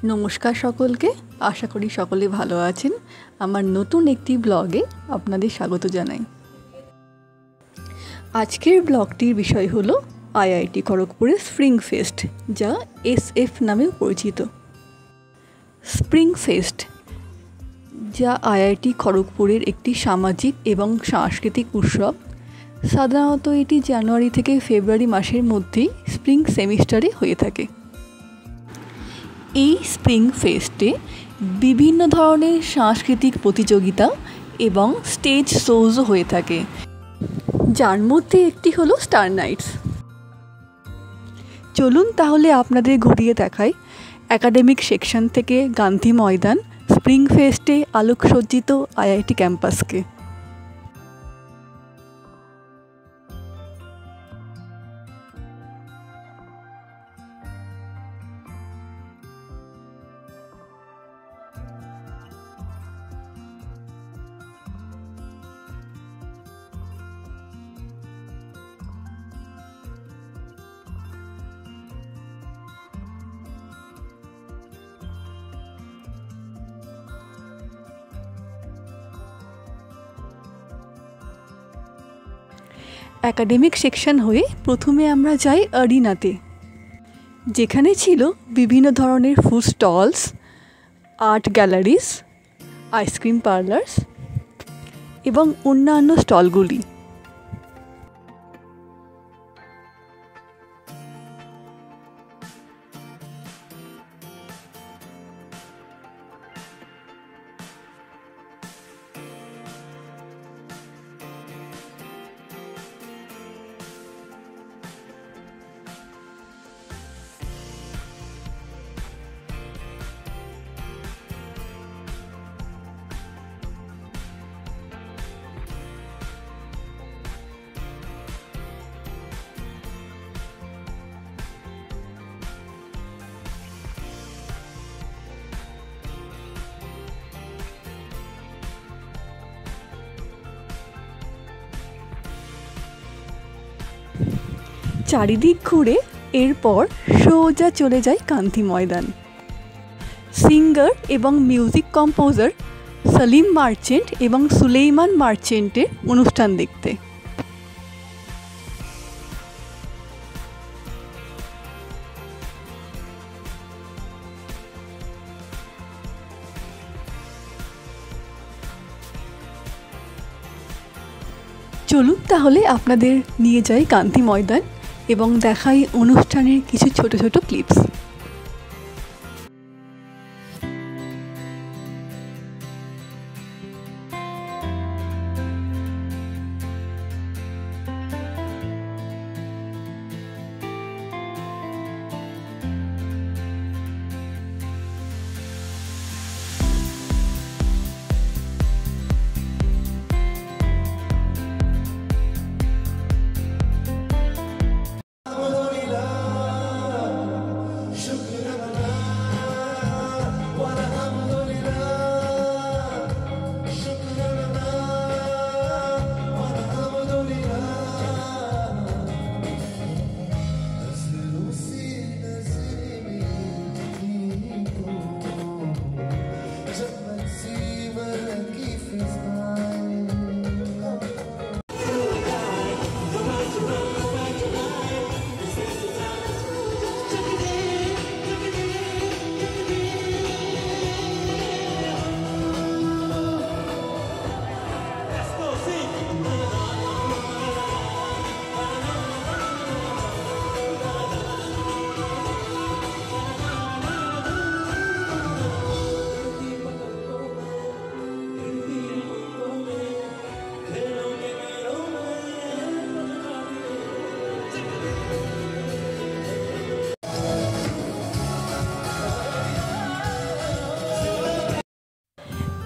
নমস্কার সকলকে, আশা করি সকলে ভালো আছেন। আমার নতুন একটি ব্লগে আপনাদের স্বাগত জানাই। আজকের ব্লগটির বিষয় হলো আইআইটি খড়গপুরের স্প্রিং ফেস্ট, যা SF নামেও পরিচিত। স্প্রিং ফেস্ট, যা আইআইটি খড়গপুরের একটি সামাজিক এবং সাংস্কৃতিক উৎসব। সাধারণত এটি জানুয়ারি থেকে ফেব্রুয়ারি মাসের মধ্যেই স্প্রিং সেমিস্টারে হয়ে থাকে। এই স্প্রিং ফেস্টে বিভিন্ন ধরনের সাংস্কৃতিক প্রতিযোগিতা এবং স্টেজ শোজও হয়ে থাকে, যার মধ্যে একটি হলো স্টার নাইটস। চলুন তাহলে আপনাদের ঘুরিয়ে দেখাই একাডেমিক সেকশন থেকে গান্ধী ময়দান, স্প্রিং ফেস্টে আলোকসজ্জিত আইআইটি ক্যাম্পাসকে। একাডেমিক সেকশন হয়ে প্রথমে আমরা যাই অ্যারিনাতে, যেখানে ছিল বিভিন্ন ধরনের food stalls, art galleries, ice cream parlours এবং অন্যান্য স্টলগুলি। চারিদিক ঘুরে এরপর সোজা চলে যায় গান্ধী ময়দান, সিঙ্গার এবং মিউজিক কম্পোজার সলিম মার্চেন্ট এবং সুলেইমান মার্চেন্টের অনুষ্ঠান দেখতে। চলুন তাহলে আপনাদের নিয়ে যাই গান্ধী ময়দান এবং দেখাই অনুষ্ঠানের কিছু ছোট ছোট ক্লিপস।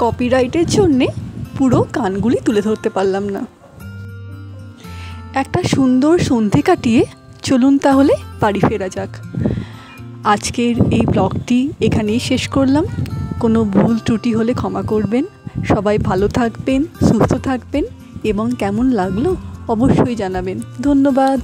কপিরাইটের জন্যে পুরো গানগুলি তুলে ধরতে পারলাম না। একটা সুন্দর সন্ধে কাটিয়ে চলুন তাহলে বাড়ি ফেরা যাক। আজকের এই ব্লগটি এখানেই শেষ করলাম। কোনো ভুল ত্রুটি হলে ক্ষমা করবেন। সবাই ভালো থাকবেন, সুস্থ থাকবেন এবং কেমন লাগলো অবশ্যই জানাবেন। ধন্যবাদ।